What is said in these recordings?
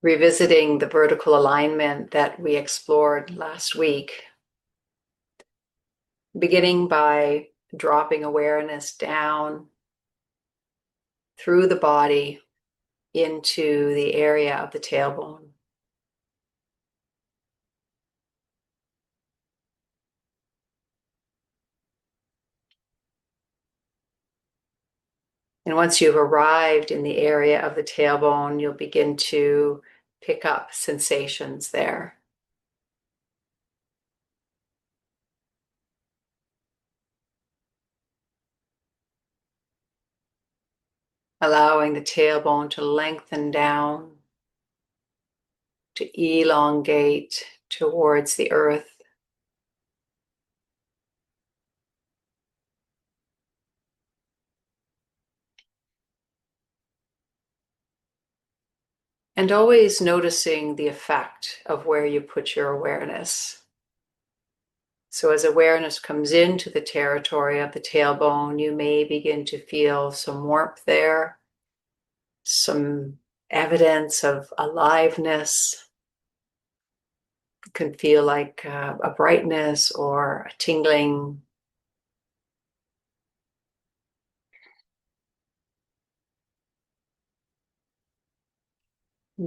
revisiting the vertical alignment that we explored last week, beginning by dropping awareness down through the body into the area of the tailbone. And once you've arrived in the area of the tailbone, you'll begin to pick up sensations there. Allowing the tailbone to lengthen down, to elongate towards the earth. And always noticing the effect of where you put your awareness. So as awareness comes into the territory of the tailbone, you may begin to feel some warmth there, some evidence of aliveness. It can feel like a brightness or a tingling.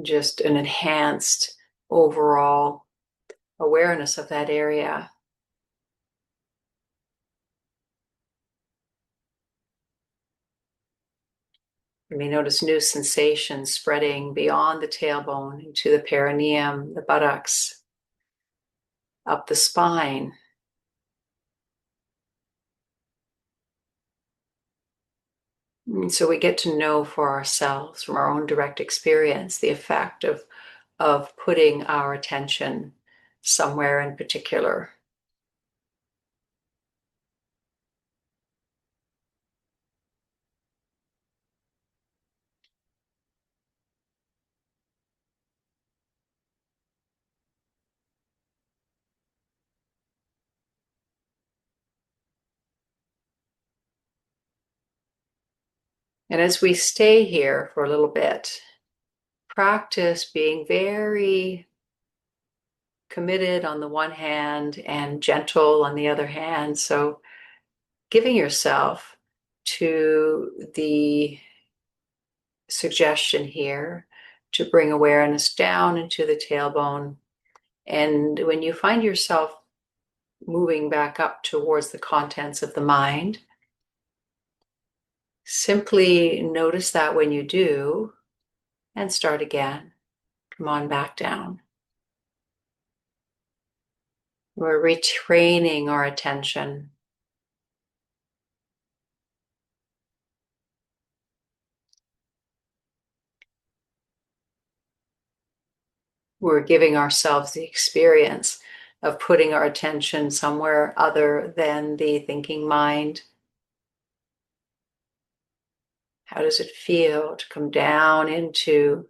Just an enhanced overall awareness of that area. You may notice new sensations spreading beyond the tailbone into the perineum, the buttocks, up the spine. And so we get to know for ourselves from our own direct experience the effect of putting our attention somewhere in particular. And as we stay here for a little bit, practice being very committed on the one hand and gentle on the other hand. So giving yourself to the suggestion here to bring awareness down into the tailbone. And when you find yourself moving back up towards the contents of the mind, simply notice that when you do and start again. Come on back down. We're retraining our attention. We're giving ourselves the experience of putting our attention somewhere other than the thinking mind. How does it feel to come down into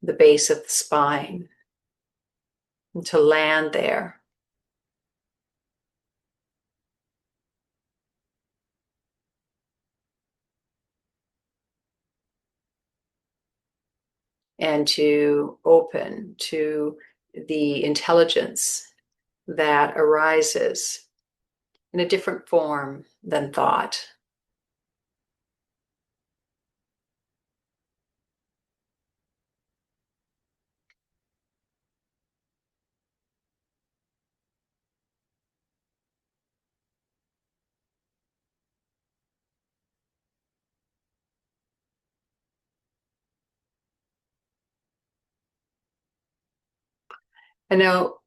the base of the spine and to land there? And to open to the intelligence that arises in a different form than thought. And now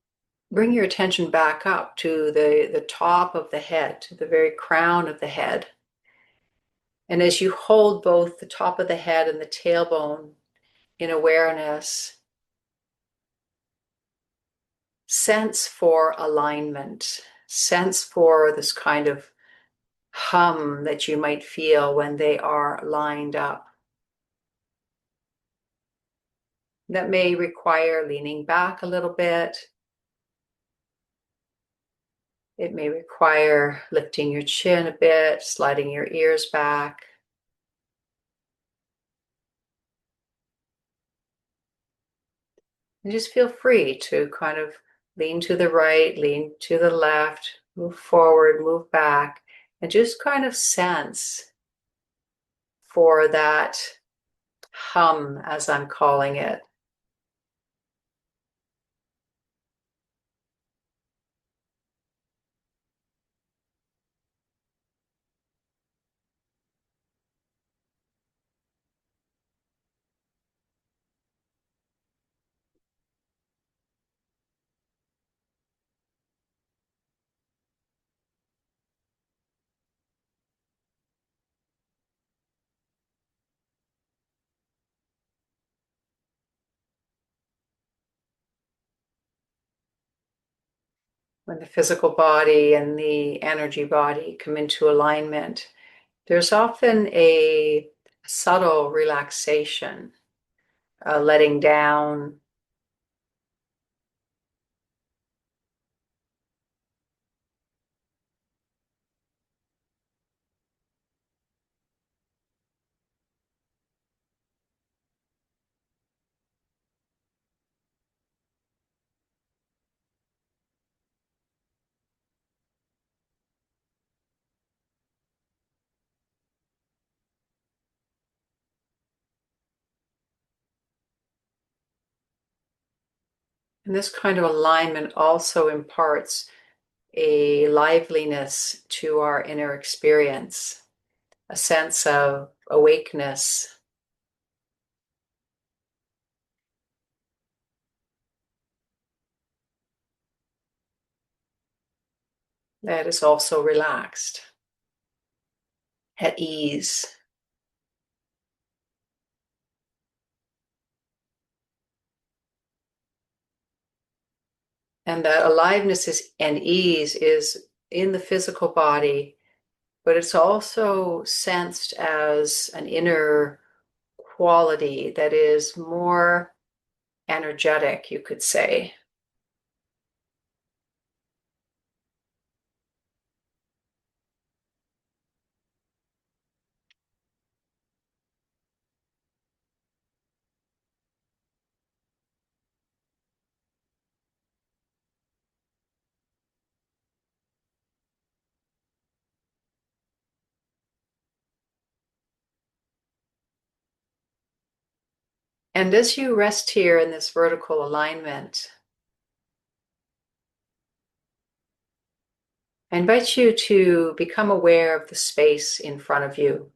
bring your attention back up to the top of the head, to the very crown of the head. And as you hold both the top of the head and the tailbone in awareness, sense for alignment, sense for this kind of hum that you might feel when they are lined up. That may require leaning back a little bit. It may require lifting your chin a bit, sliding your ears back. And just feel free to kind of lean to the right, lean to the left, move forward, move back, and just kind of sense for that hum, as I'm calling it. When the physical body and the energy body come into alignment, there's often a subtle relaxation, a letting down. And this kind of alignment also imparts a liveliness to our inner experience, a sense of awakeness that is also relaxed, at ease. And that aliveness and ease is in the physical body, but it's also sensed as an inner quality that is more energetic, you could say. And as you rest here in this vertical alignment, I invite you to become aware of the space in front of you,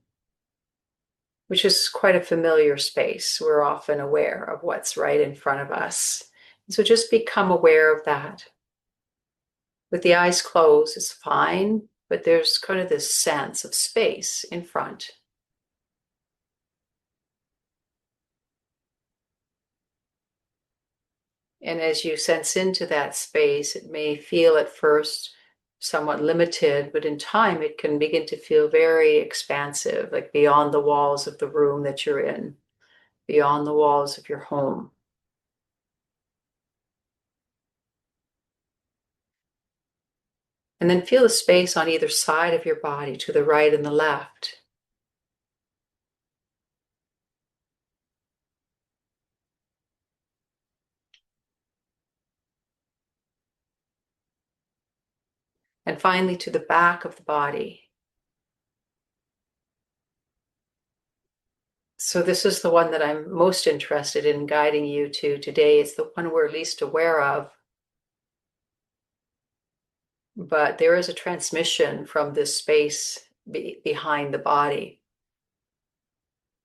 which is quite a familiar space. We're often aware of what's right in front of us. So just become aware of that. With the eyes closed, it's fine, but there's kind of this sense of space in front. And as you sense into that space, it may feel at first somewhat limited, but in time it can begin to feel very expansive, like beyond the walls of the room that you're in, beyond the walls of your home. And then feel the space on either side of your body, to the right and the left. And finally to the back of the body. So this is the one that I'm most interested in guiding you to today. It's the one we're least aware of. But there is a transmission from this space behind the body.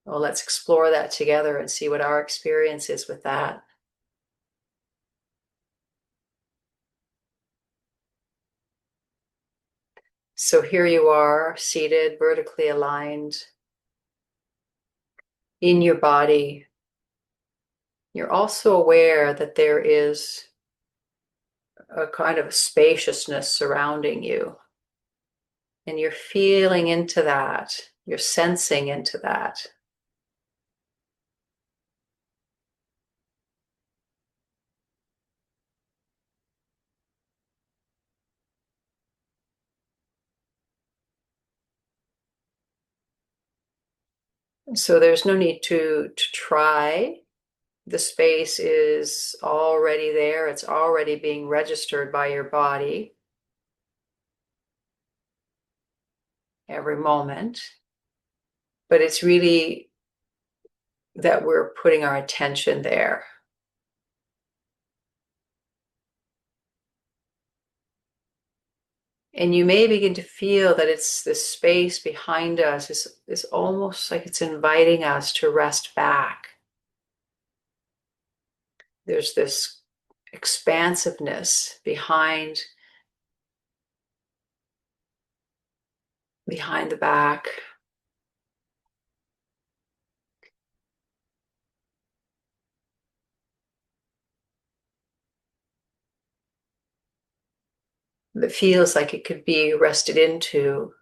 Well, let's explore that together and see what our experience is with that. So here you are, seated, vertically aligned in your body. You're also aware that there is a kind of spaciousness surrounding you. And you're feeling into that. You're sensing into that. So there's no need to try. the space is already there. It's already being registered by your body every moment. But it's really that we're putting our attention there. And you may begin to feel that it's this space behind us is almost like it's inviting us to rest back. There's this expansiveness behind the back. That feels like it could be rested into.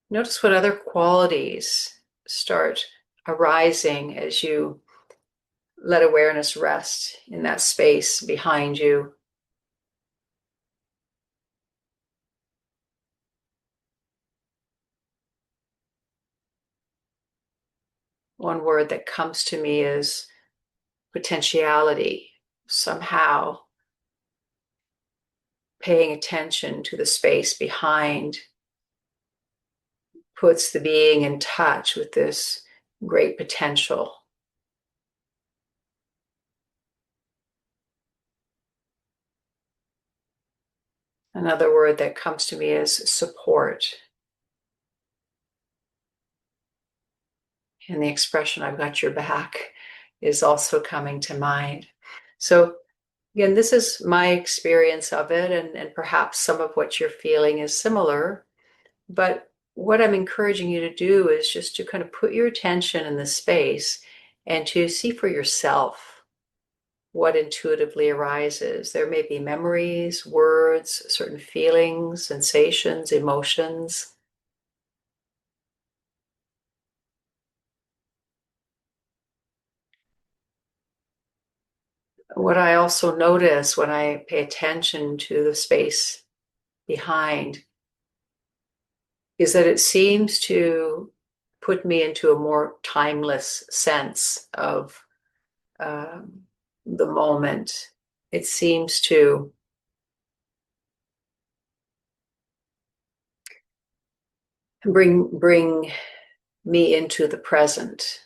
Notice what other qualities start arising as you let awareness rest in that space behind you. One word that comes to me is potentiality. Somehow paying attention to the space behind puts the being in touch with this great potential. Another word that comes to me is support. And the expression, I've got your back, is also coming to mind. So again, this is my experience of it, and perhaps some of what you're feeling is similar. But what I'm encouraging you to do is just to kind of put your attention in the space and to see for yourself what intuitively arises. There may be memories, words, certain feelings, sensations, emotions. What I also notice when I pay attention to the space behind is that it seems to put me into a more timeless sense of the moment. It seems to bring me into the present.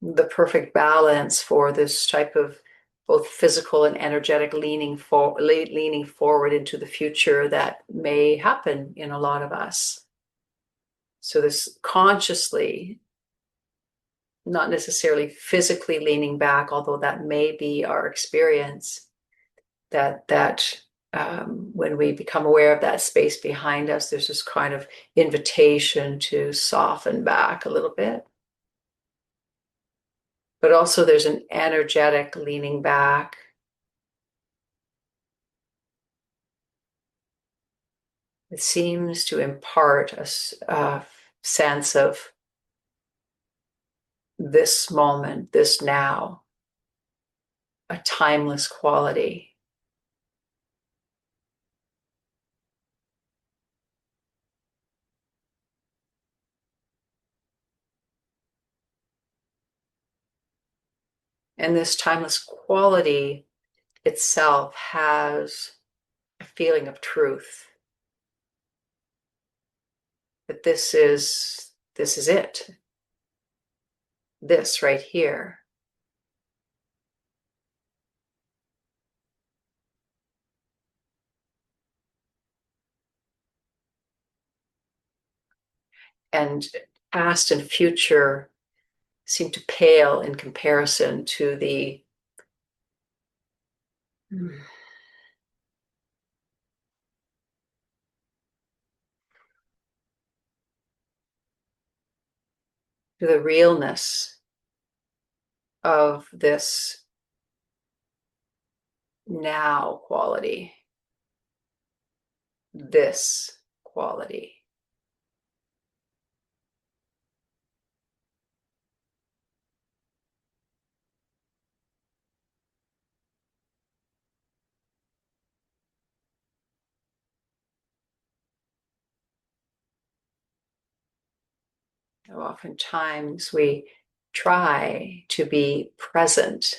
The perfect balance for this type of both physical and energetic leaning forward into the future that may happen in a lot of us. So this consciously, not necessarily physically leaning back, although that may be our experience, that when we become aware of that space behind us, there's this kind of invitation to soften back a little bit. But also there's an energetic leaning back. It seems to impart a sense of this moment, this now, a timeless quality. And this timeless quality itself has a feeling of truth. That this is it. This right here. And past and future seem to pale in comparison to the realness of this now quality, this quality. Oftentimes we try to be present,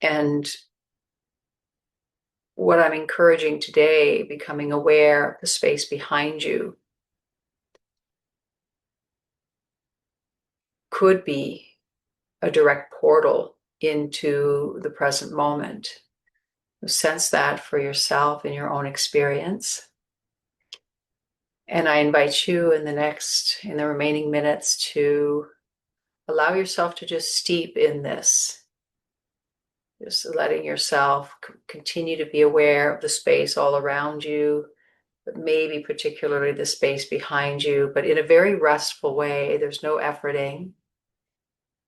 and what I'm encouraging today, becoming aware of the space behind you, could be a direct portal into the present moment. Sense that for yourself in your own experience. And I invite you in the remaining minutes, to allow yourself to just steep in this. Just letting yourself continue to be aware of the space all around you, but maybe particularly the space behind you, but in a very restful way. There's no efforting.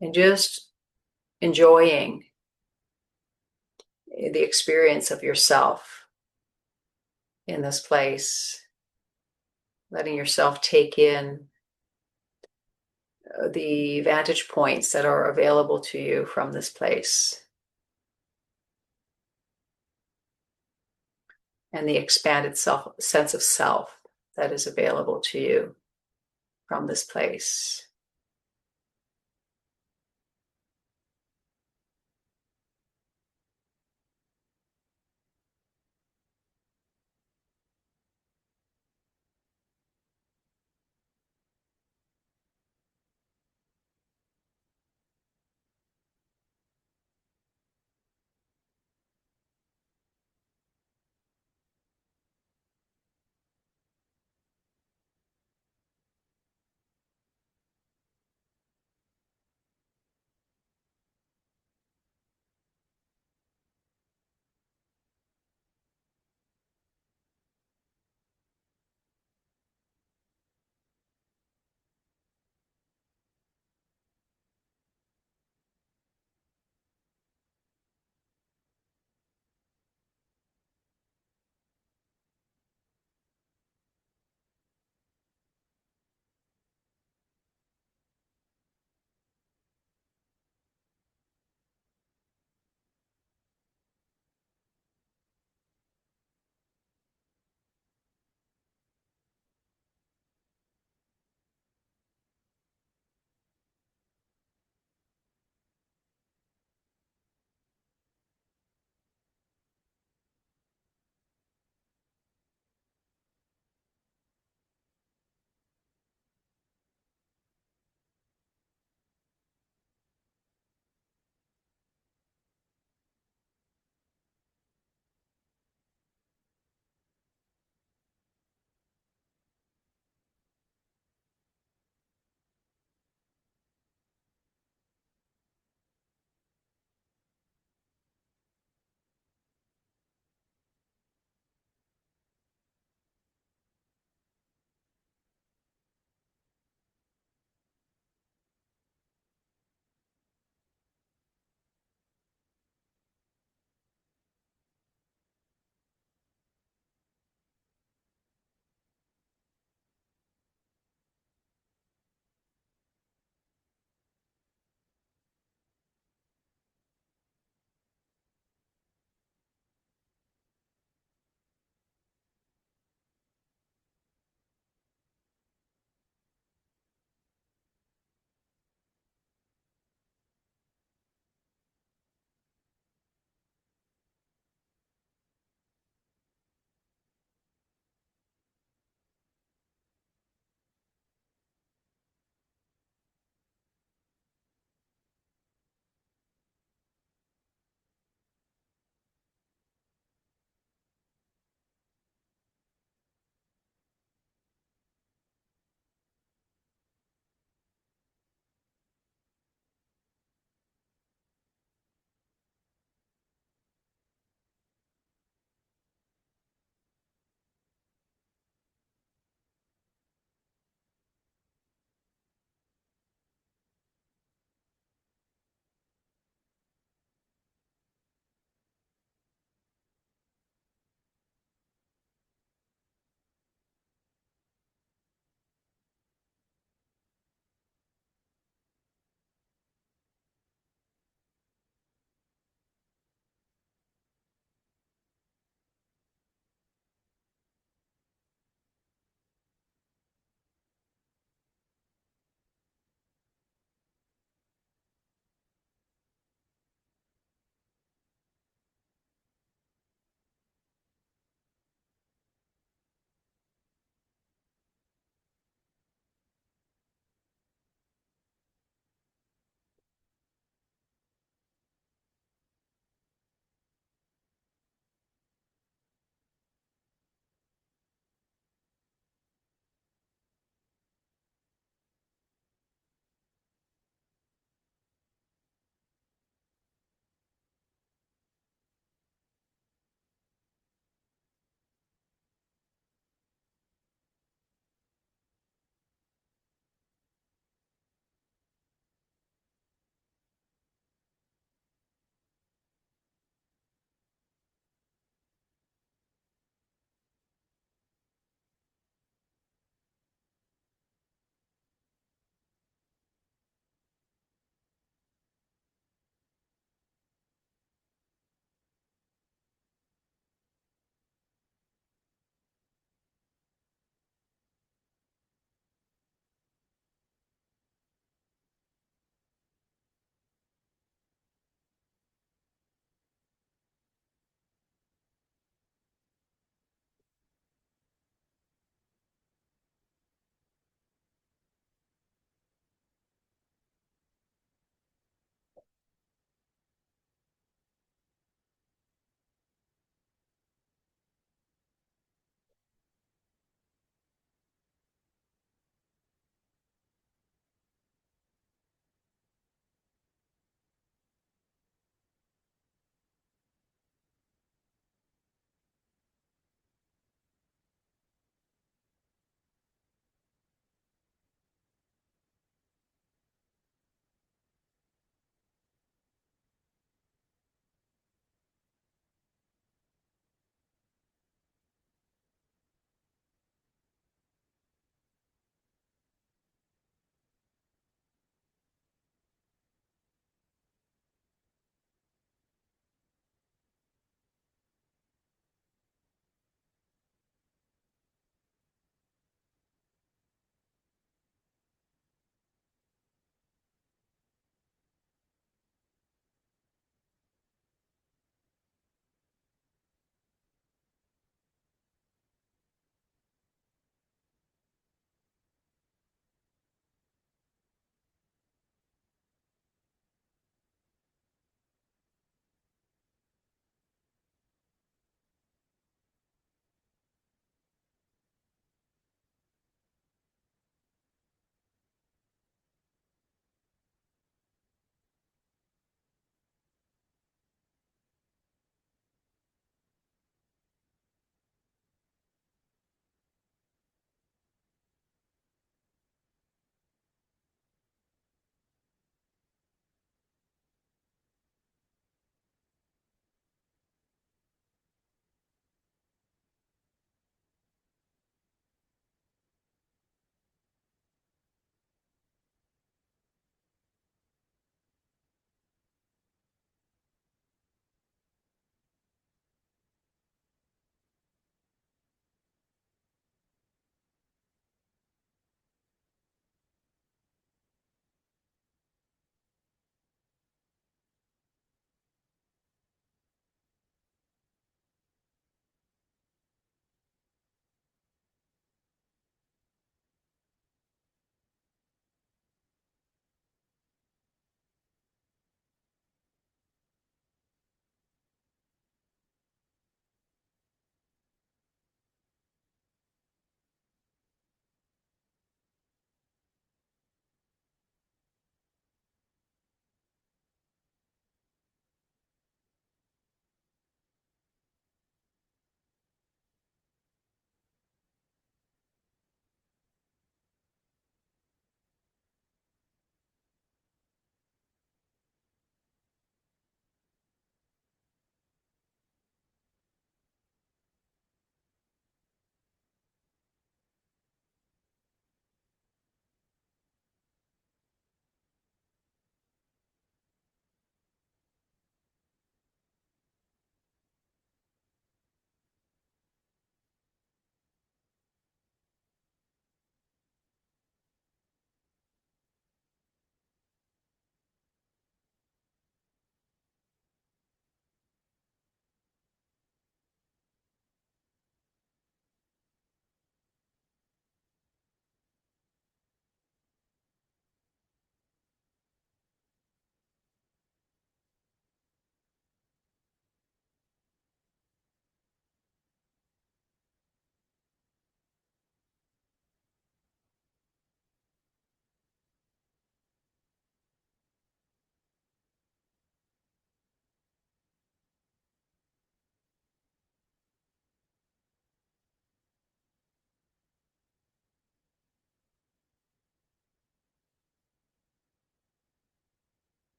And just enjoying the experience of yourself in this place, letting yourself take in the vantage points that are available to you from this place, and the expanded sense of self that is available to you from this place.